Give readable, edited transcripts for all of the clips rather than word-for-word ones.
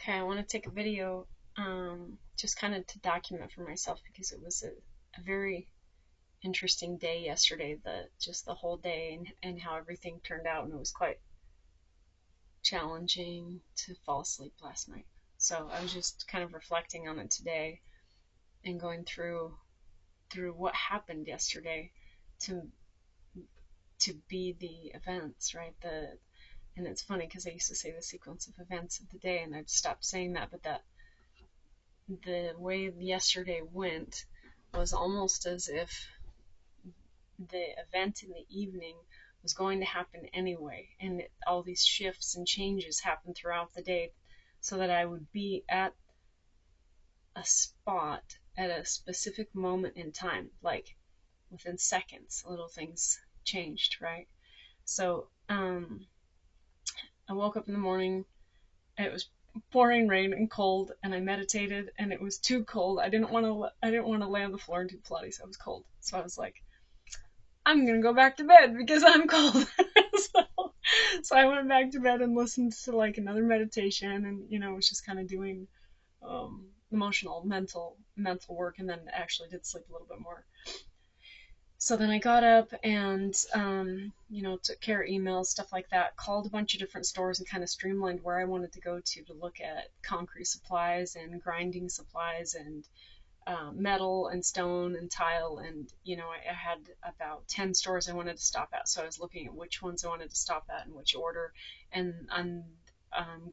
Okay, I want to take a video just kind of to document for myself because it was a very interesting day yesterday, just the whole day and how everything turned out, and it was quite challenging to fall asleep last night. So I was just kind of reflecting on it today and going through what happened yesterday to to be the events, right? And it's funny because I used to say the sequence of events of the day, and I've stopped saying that, but that the way yesterday went was almost as if the event in the evening was going to happen anyway, and all these shifts and changes happened throughout the day so that I would be at a spot at a specific moment in time, like within seconds, little things changed, right? So I woke up in the morning. It was pouring rain and cold, and I meditated, and it was too cold. I didn't want to lay on the floor and do Pilates. I was cold, so I was like, I'm gonna go back to bed because I'm cold. so I went back to bed and listened to like another meditation, and was just kind of doing emotional, mental work, and then actually did sleep a little bit more. So then I got up and, took care of emails, stuff like that, called a bunch of different stores and kind of streamlined where I wanted to go to look at concrete supplies and grinding supplies and metal and stone and tile. And, I had about 10 stores I wanted to stop at. So I was looking at which ones I wanted to stop at in which order. And I'm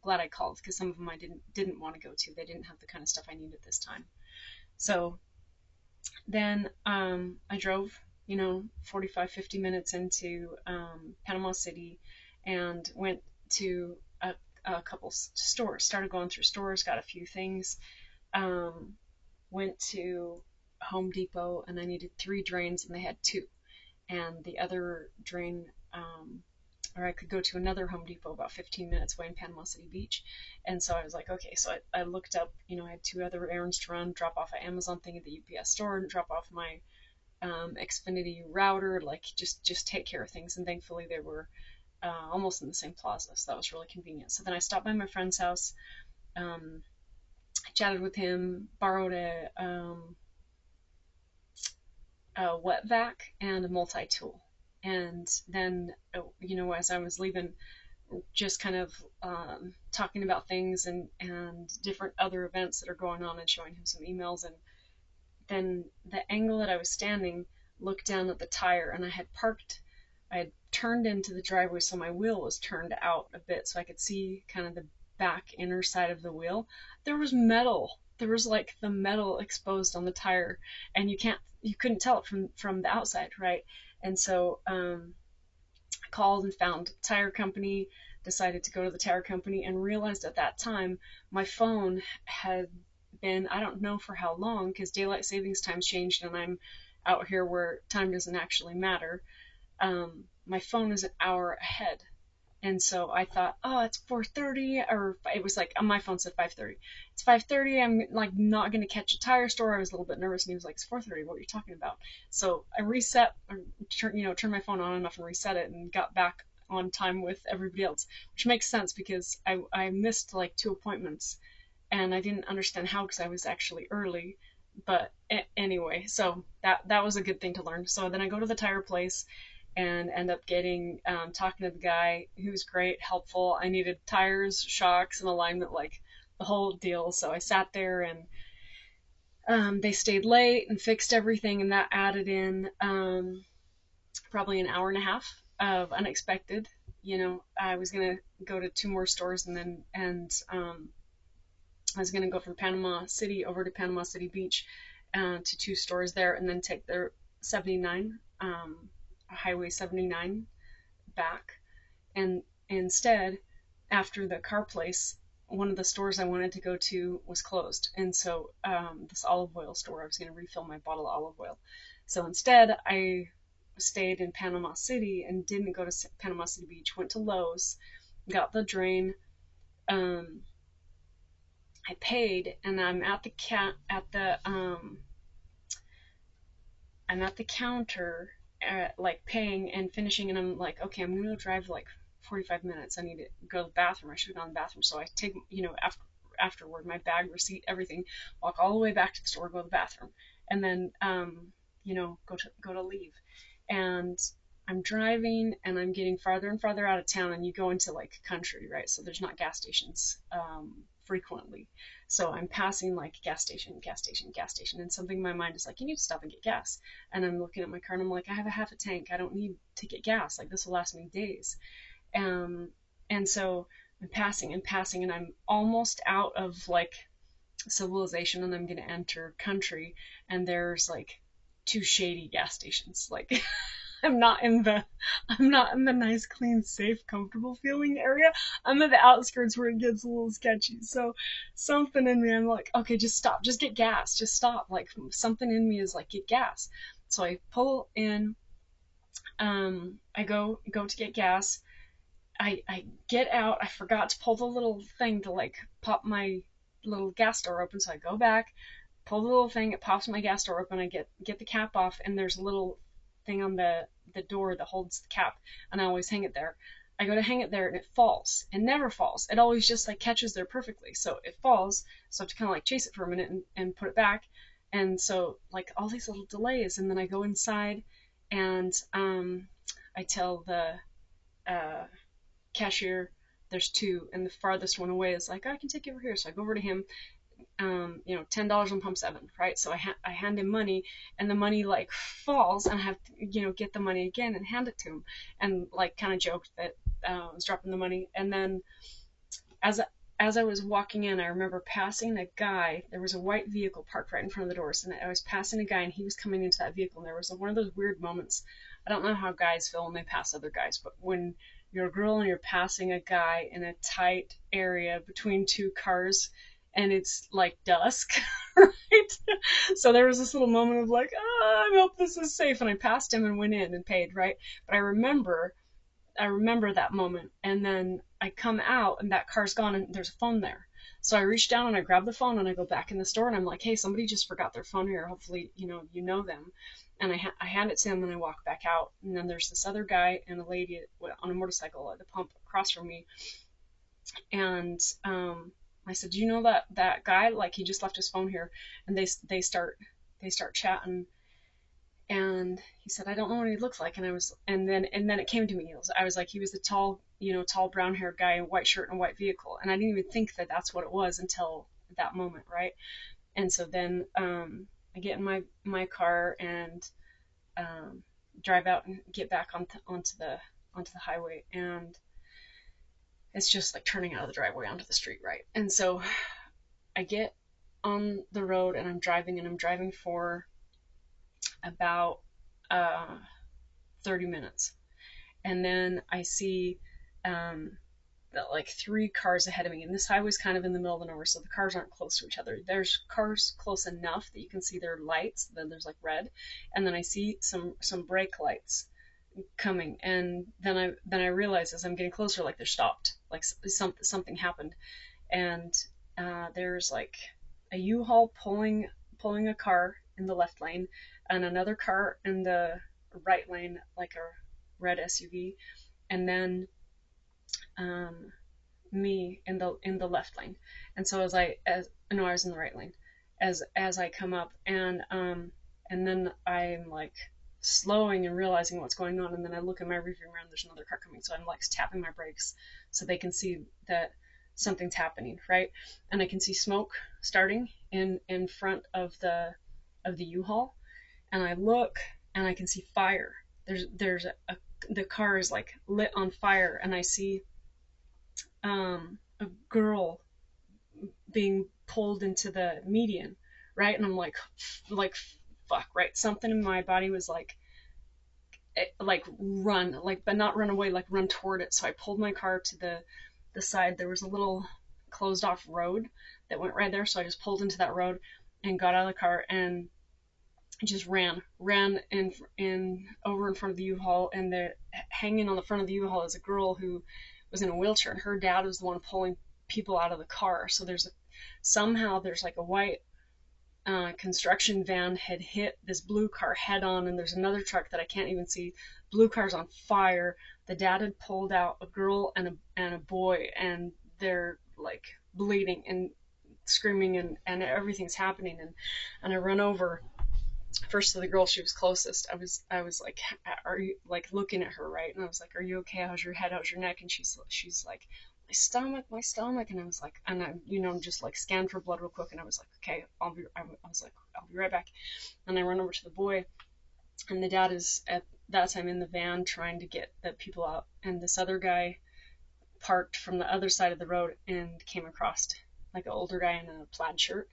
glad I called because some of them I didn't want to go to. They didn't have the kind of stuff I needed this time. So then I drove 45, 50 minutes into Panama City and went to a couple stores, started going through stores, got a few things, went to Home Depot, and I needed 3 drains and they had 2. And the other drain, or I could go to another Home Depot about 15 minutes away in Panama City Beach. And so I was like, okay, so I looked up, I had 2 other errands to run, drop off an Amazon thing at the UPS store and drop off my Xfinity router, like just take care of things. And thankfully they were almost in the same plaza, so that was really convenient. So then I stopped by my friend's house, chatted with him, borrowed a wet vac and a multi-tool. And then, as I was leaving, just kind of talking about things and different other events that are going on and showing him some emails. And then the angle that I was standing looked down at the tire, and I had turned into the driveway, so my wheel was turned out a bit so I could see kind of the back inner side of the wheel. There was metal. There was like the metal exposed on the tire, and you couldn't tell it from the outside, right? And so I called and found a tire company, decided to go to the tire company, and realized at that time my phone had been, I don't know for how long, because daylight savings time changed and I'm out here where time doesn't actually matter. My phone is an hour ahead. And so I thought, oh, it's 4:30, or it was like, on my phone said 5:30. It's 5:30. I'm like not going to catch a tire store. I was a little bit nervous, and he was like, it's 4:30. What are you talking about? So I reset, or turned my phone on enough and reset it, and got back on time with everybody else, which makes sense because I missed like 2 appointments, and I didn't understand how because I was actually early. But anyway, so that was a good thing to learn. So then I go to the tire place and end up talking to the guy who's great, helpful. I needed tires, shocks, and alignment, like the whole deal. So I sat there, and they stayed late and fixed everything, and that added in probably an hour and a half of unexpected. I was gonna go to 2 more stores, and I was gonna go from Panama City over to Panama City Beach to 2 stores there, and then take the 79. Highway 79 back. And instead, after the car place, one of the stores I wanted to go to was closed. And so this olive oil store, I was going to refill my bottle of olive oil. So instead, I stayed in Panama City and didn't go to Panama City Beach, went to Lowe's, got the drain. I paid, and I'm at the counter, like paying and finishing, and I'm like, okay, I'm gonna drive like 45 minutes. I need to go to the bathroom. I should have gone to the bathroom. So I take, afterward, my bag, receipt, everything, walk all the way back to the store, go to the bathroom, and then go to leave. And I'm driving and I'm getting farther and farther out of town, and you go into like country, right? So there's not gas stations frequently. So I'm passing like gas station, gas station, gas station, and something in my mind is like, you need to stop and get gas. And I'm looking at my car and I'm like, I have a half a tank. I don't need to get gas. Like this will last me days. Um, and so I'm passing and passing, and I'm almost out of like civilization, and I'm gonna enter country, and there's like two shady gas stations. Like I'm not in the I'm not in the nice, clean, safe, comfortable feeling area. I'm at the outskirts where it gets a little sketchy. So something in me, I'm like, okay, just stop, just get gas, just stop. Like something in me is like, get gas. So I pull in, I go to get gas. I get out. I forgot to pull the little thing to like pop my little gas door open. So I go back, pull the little thing. It pops my gas door open. I get the cap off, and there's a little thing on the door that holds the cap, and I always hang it there. I go to hang it there, and it falls. It never falls. It always just like catches there perfectly. So it falls. So I have to kind of like chase it for a minute and put it back. And so like all these little delays, and then I go inside, and I tell the uh, cashier there's two, and the farthest one away is like, I can take you over here. So I go over to him, $10 on pump 7, right? So I hand him money, and the money like falls, and I have to, get the money again and hand it to him, and like kind of joked that I was dropping the money. And then as I was walking in, I remember passing a guy. There was a white vehicle parked right in front of the doors, and I was passing a guy, and he was coming into that vehicle, and there was one of those weird moments. I don't know how guys feel when they pass other guys, but when you're a girl and you're passing a guy in a tight area between two cars, and it's like dusk, right? So there was this little moment of like, oh, I hope this is safe, and I passed him and went in and paid, right? But I remember that moment, and then I come out and that car's gone and there's a phone there. So I reach down and I grab the phone and I go back in the store and I'm like, hey, somebody just forgot their phone here. Hopefully, you know them. And I hand it to him and I walk back out. And then there's this other guy and a lady on a motorcycle at the pump across from me. And I said, do you know that guy? Like he just left his phone here. And they start chatting. And he said, I don't know what he looks like. And then it came to me. I was like, he was the tall brown haired guy in a white shirt and a white vehicle. And I didn't even think that that's what it was until that moment, right? And so then I get in my car and drive out and get back onto the highway, and it's just like turning out of the driveway onto the street, right? And so I get on the road and I'm driving for about 30 minutes, and then I see like 3 cars ahead of me, and this highway's kind of in the middle of nowhere, so the cars aren't close to each other. There's cars close enough that you can see their lights, then there's like red, and then I see some brake lights coming, and then I realize as I'm getting closer, like they're stopped, like something happened, and there's like a U-Haul pulling a car in the left lane, and another car in the right lane, like a red SUV, and then me in the left lane. And so I was in the right lane as I come up, and then I'm like slowing and realizing what's going on, and then I look in my rearview mirror and there's another car coming, so I'm like tapping my brakes so they can see that something's happening, right? And I can see smoke starting in front of the U-Haul, and I look and I can see fire. There's the car is like lit on fire, and I see a girl being pulled into the median, right? And I'm like fuck, right? Something in my body was like run, like, but not run away, like run toward it. So I pulled my car to the side. There was a little closed off road that went right there, so I just pulled into that road and got out of the car and just ran in over in front of the U-Haul, and hanging on the front of the U-Haul is a girl who was in a wheelchair, and her dad was the one pulling people out of the car. So somehow there's like a white construction van had hit this blue car head on, and there's another truck that I can't even see. Blue car's on fire. The dad had pulled out a girl and a boy, and they're like bleeding, and screaming, and everything's happening, and I run over first to the girl. She was closest. I was like, are you, like, looking at her, right? And I was like, are you okay? How's your head? How's your neck? And she's like, my stomach. And I was like, and I, just like scanned for blood real quick. And I was like, okay, I was like, I'll be right back. And I run over to the boy, and the dad is at that time in the van trying to get the people out. And this other guy parked from the other side of the road and came across, like, an older guy in a plaid shirt.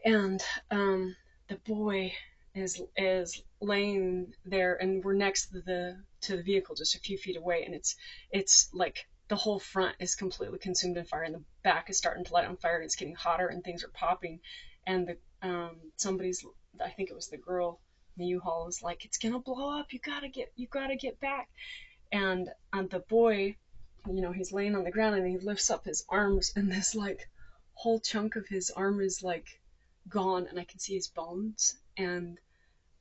And the boy is laying there, and we're next to the vehicle, just a few feet away, and it's like the whole front is completely consumed in fire, and the back is starting to light on fire, and it's getting hotter, and things are popping. And the somebody's, I think it was the girl in the U-Haul, was like, it's gonna blow up, you gotta get back. And the boy, he's laying on the ground, and he lifts up his arms, and this, like, whole chunk of his arm is, like, gone, and I can see his bones. Um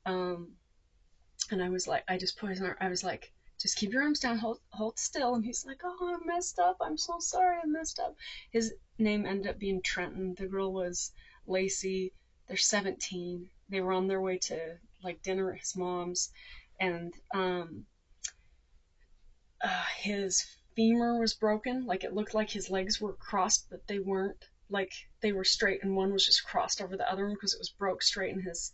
and I was like, I just put his arm, I was like, just keep your arms down, hold still. And he's like, oh, I messed up, I'm so sorry, I messed up. His name ended up being Trenton. The girl was Lacey. They're 17. They were on their way to, like, dinner at his mom's. And his femur was broken. Like, it looked like his legs were crossed, but they weren't. Like, they were straight, and one was just crossed over the other one because it was broke straight in his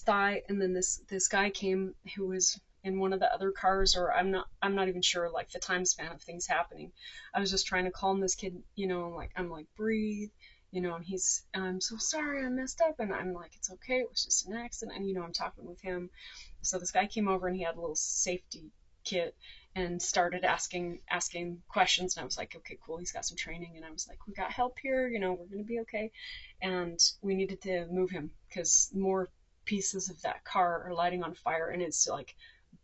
thigh. And then this guy came who was in one of the other cars, or I'm not even sure, like, the time span of things happening. I was just trying to calm this kid, I'm like, breathe, and I'm so sorry, I messed up. And I'm like, it's okay, it was just an accident. And I'm talking with him. So this guy came over, and he had a little safety kit, and started asking questions. And I was like, okay, cool, he's got some training. And I was like, we got help here, we're gonna be okay. And we needed to move him because more pieces of that car are lighting on fire, and it's like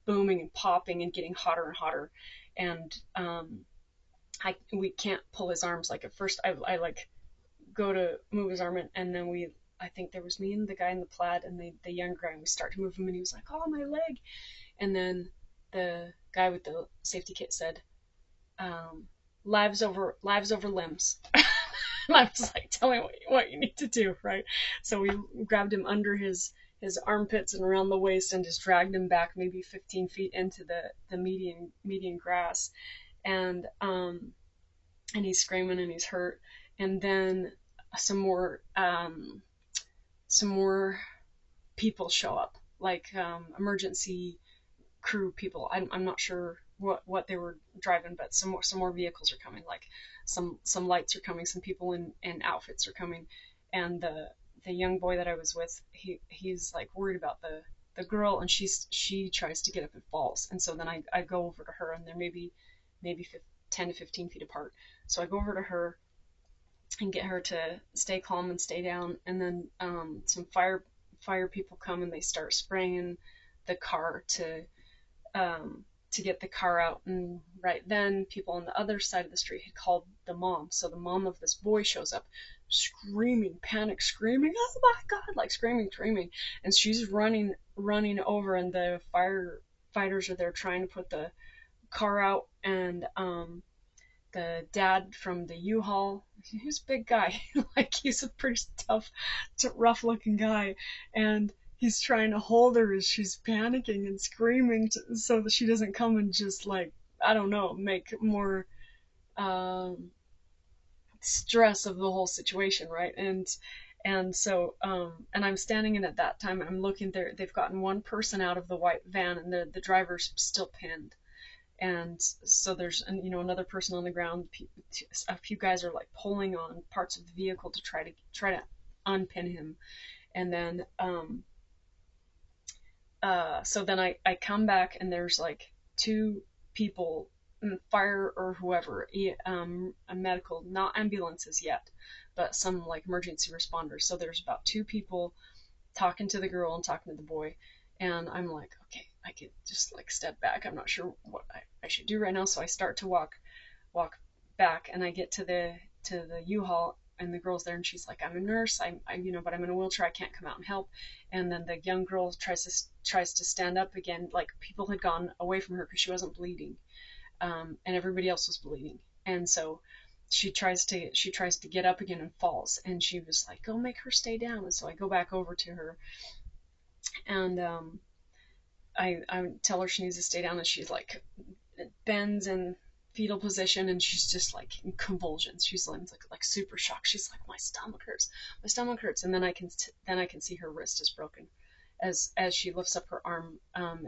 booming and popping and getting hotter and hotter. And we can't pull his arms. Like, at first I like go to move his arm, and then I think there was me and the guy in the plaid and the younger guy, and we start to move him, and he was like, oh, my leg. And then the guy with the safety kit said, lives over limbs. And I was like, tell me what you need to do, right? So we grabbed him under his armpits and around the waist, and just dragged him back maybe 15 feet into the median grass. And he's screaming, and he's hurt. And then some more people show up, like, emergency crew people. I'm not sure what they were driving, but some more vehicles are coming. Like, some lights are coming, some people in outfits are coming. And the young boy that I was with, he's like worried about the girl, and she tries to get up and falls. And so then I go over to her, and they're maybe 10 to 15 feet apart. So I go over to her and get her to stay calm and stay down. And then some fire people come, and they start spraying the car to get the car out. And right then, people on the other side of the street had called the mom. So the mom of this boy shows up, screaming, panic screaming, oh my god, like screaming. And she's running over, and the firefighters are there trying to put the car out. And the dad from the U-Haul, he's a big guy, like, he's a pretty tough, rough looking guy, and he's trying to hold her as she's panicking and screaming so that she doesn't come and just, like, I don't know, make more stress of the whole situation, right? And so and I'm standing in at that time, I'm looking there, they've gotten one person out of the white van, and the driver's still pinned. And so there's another person on the ground. A few guys are, like, pulling on parts of the vehicle to try to unpin him. And then so then I come back, and there's, like, two people, fire or whoever, a medical, not ambulances yet, but some, like, emergency responders. So there's about two people talking to the girl and talking to the boy. And I'm like, okay, I could just, like, step back. I'm not sure what I should do right now. So I start to walk back, and I get to the U-Haul, and the girl's there, and she's like, I'm a nurse, but I'm in a wheelchair, I can't come out and help. And then the young girl tries to stand up again. Like, people had gone away from her because she wasn't bleeding, and everybody else was bleeding. And so she tries to get up again and falls, and she was like, go make her stay down. And so I go back over to her, and I tell her she needs to stay down, and she's like bends in fetal position, and she's just like in convulsions. She's like super shocked. She's like, my stomach hurts. And then I can see her wrist is broken as she lifts up her arm.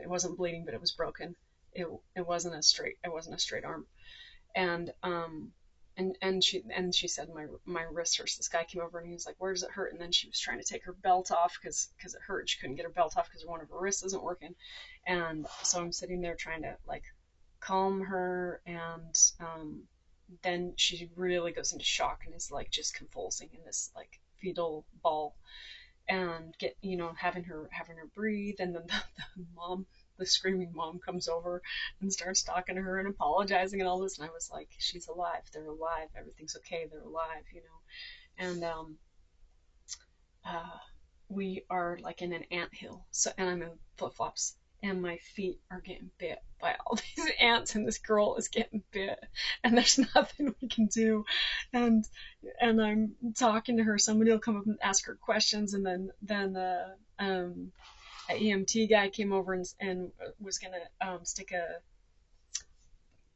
It wasn't bleeding, but it was broken. It wasn't a straight arm. And um and and she and she said, my wrist hurts. This guy came over and he was like, where does it hurt? And then she was trying to take her belt off because it hurt. She couldn't get her belt off because one of her wrists isn't working. And so I'm sitting there trying to like calm her, and then she really goes into shock and is like just convulsing in this like fetal ball, and having her breathe. And then the screaming mom comes over and starts talking to her and apologizing and all this. And I was like, she's alive, they're alive, everything's okay, they're alive. And uh, we are like in an ant hill. So, and I'm in flip flops, and my feet are getting bit by all these ants, and this girl is getting bit, and there's nothing we can do. And I'm talking to her. Somebody will come up and ask her questions, and then an EMT guy came over and was gonna stick a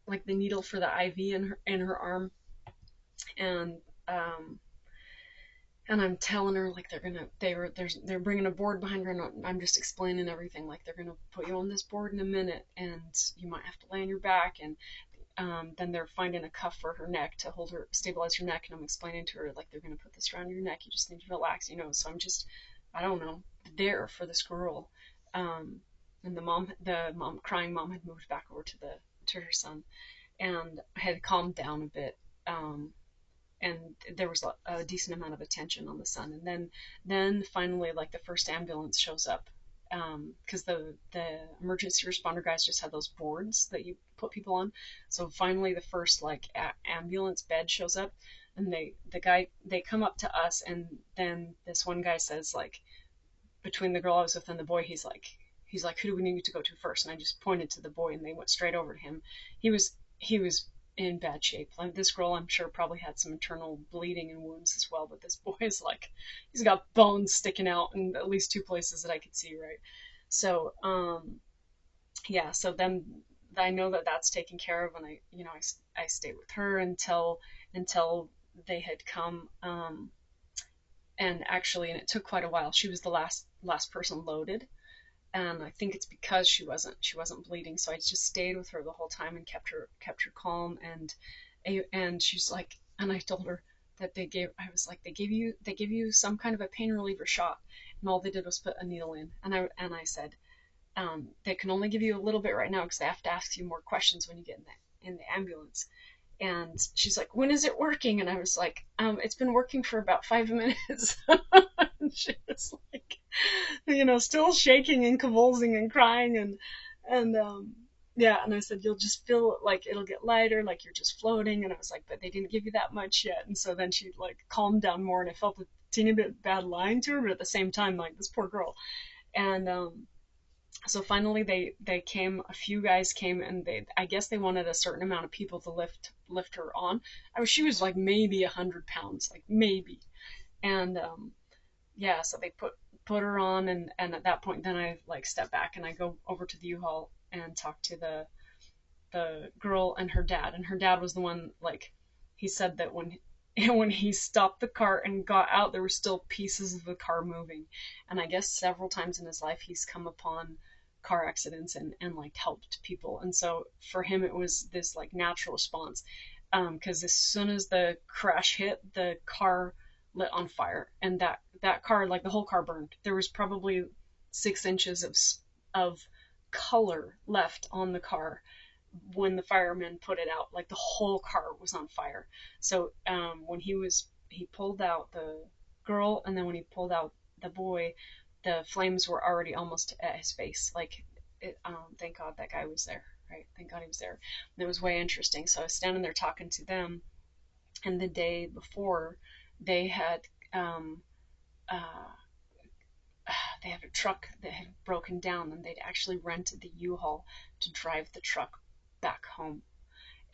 like the needle for the IV in her arm, and um, and I'm telling her like they're bringing a board behind her, and I'm just explaining everything, like they're gonna put you on this board in a minute, and you might have to lay on your back, and then they're finding a cuff for her neck to stabilize her neck, and I'm explaining to her like they're gonna put this around your neck, you just need to relax. So I'm just, I don't know, there for this girl. Um, and the crying mom had moved back over to her son, and had calmed down a bit. And there was a decent amount of attention on the son. And then finally, like the first ambulance shows up, because the emergency responder guys just had those boards that you put people on. So finally, the first like ambulance bed shows up, and they come up to us, and then this one guy says, like, between the girl I was with and the boy, he's like, who do we need to go to first? And I just pointed to the boy, and they went straight over to him. He was in bad shape. Like, this girl, I'm sure, probably had some internal bleeding and wounds as well, but this boy is like, he's got bones sticking out in at least two places that I could see, right? So, yeah, so then I know that that's taken care of, and I stayed with her until they had come, and it took quite a while. She was the last person loaded, and I think it's because she wasn't bleeding. So I just stayed with her the whole time and kept her calm. And she's like, and I told her that I was like, they give you some kind of a pain reliever shot, and all they did was put a needle in. And I said, they can only give you a little bit right now because they have to ask you more questions when you get in the ambulance. And she's like, when is it working? And I was like, it's been working for about 5 minutes. And she was like, still shaking and convulsing and crying, and yeah. And I said, you'll just feel like it'll get lighter, like you're just floating. And I was like, but they didn't give you that much yet. And so then she like calmed down more, and I felt a teeny bit bad lying to her, but at the same time, like, this poor girl. And so finally they came, a few guys came, and I guess they wanted a certain amount of people to lift her on. She was like maybe 100 pounds, like maybe. And yeah, so they put her on, and at that point then I like step back and I go over to the U-Haul and talk to the girl and her dad. And her dad was the one, like, he said that when when he stopped the car and got out, there were still pieces of the car moving. And I guess several times in his life he's come upon car accidents and like helped people. And so for him it was this like natural response, because as soon as the crash hit, the car lit on fire, and that car, like, the whole car burned. There was probably 6 inches of color left on the car when the firemen put it out. Like, the whole car was on fire. So when he pulled out the girl, and then when he pulled out the boy, the flames were already almost at his face. Like, thank God that guy was there, right? Thank God he was there. And it was way interesting. So I was standing there talking to them, and the day before they had um, uh, they had a truck that had broken down, and they'd actually rented the U-Haul to drive the truck back home.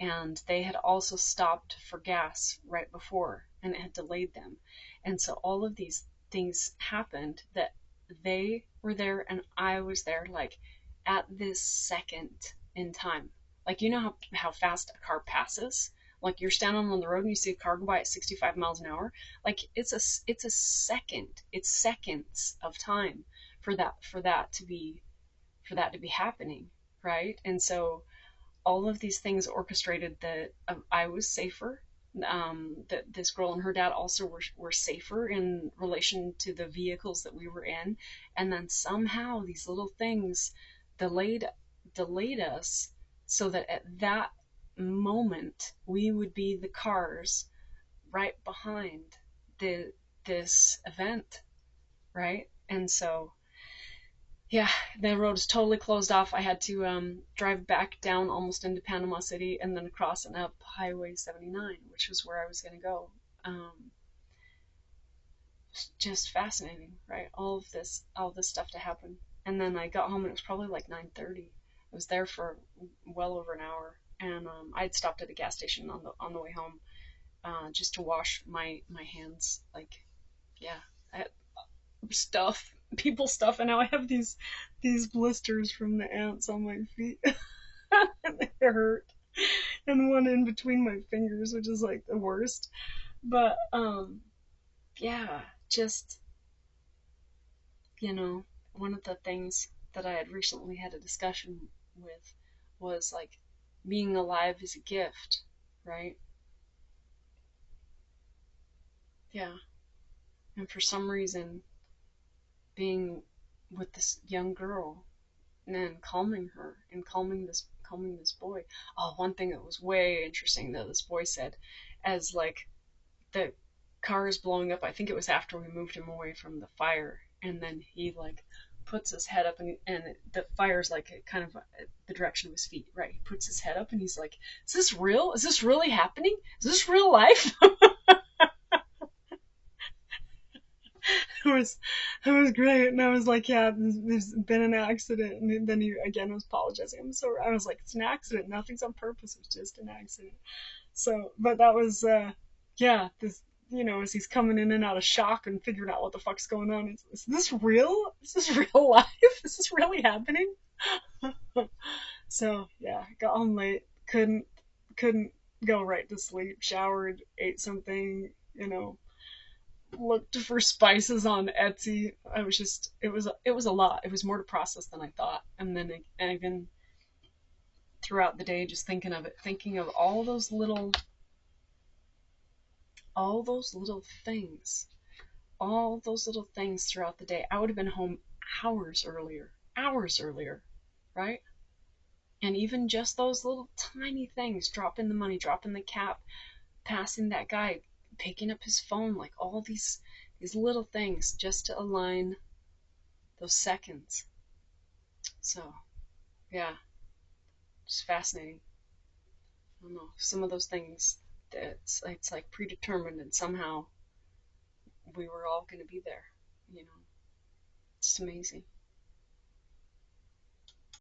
and they had also stopped for gas right before, and it had delayed them. And so all of these things happened that they were there and I was there, like at this second in time. Like, you know how fast a car passes? Like, you're standing on the road and you see a car go by at 65 miles an hour. Like, it's a second. It's seconds of time for that to be happening, right? And so all of these things orchestrated that I was safer, that this girl and her dad also were safer in relation to the vehicles that we were in, and then somehow these little things delayed delayed us so that at that moment we would be the cars right behind the this event, right? And so yeah, the road is totally closed off. I had to drive back down almost into Panama City and then across and up Highway 79, which was where I was going to go. Um, just fascinating, right? All this stuff to happen. And then I got home and it was probably like 9:30. I was there for well over an hour, and I'd stopped at a gas station on the way home, just to wash my hands. Like, yeah, I had stuff, people stuff, and now I have these blisters from the ants on my feet. And they hurt, and one in between my fingers, which is like the worst. But yeah, just, one of the things that I had recently had a discussion with was like being alive is a gift, right? Yeah. And for some reason, being with this young girl and then calming her and calming this boy. Oh, one thing that was way interesting that this boy said, as like the car is blowing up. I think it was after we moved him away from the fire, and then he like puts his head up, and the fire's like kind of the direction of his feet. Right, he puts his head up, and he's like, "Is this real? Is this really happening? Is this real life?" It was it was great, and I was like, yeah, there's been an accident, and then he again was apologizing. I was like, it's an accident, nothing's on purpose, it's just an accident. So, but that was yeah, this, as he's coming in and out of shock and figuring out what the fuck's going on. Is this real? Is this real life? Is this really happening? So yeah, got home late, couldn't go right to sleep, showered, ate something, looked for spices on Etsy. I was just, it was a lot. It was more to process than I thought. And then and even throughout the day, just thinking of it, thinking of all those little things, all those little things throughout the day. I would have been home hours earlier, right? And even just those little tiny things, dropping the money, dropping the cap, passing that guy, picking up his phone, like all these little things just to align those seconds. So yeah, just fascinating. I don't know, some of those things, it's like predetermined, and somehow we were all going to be there. It's amazing.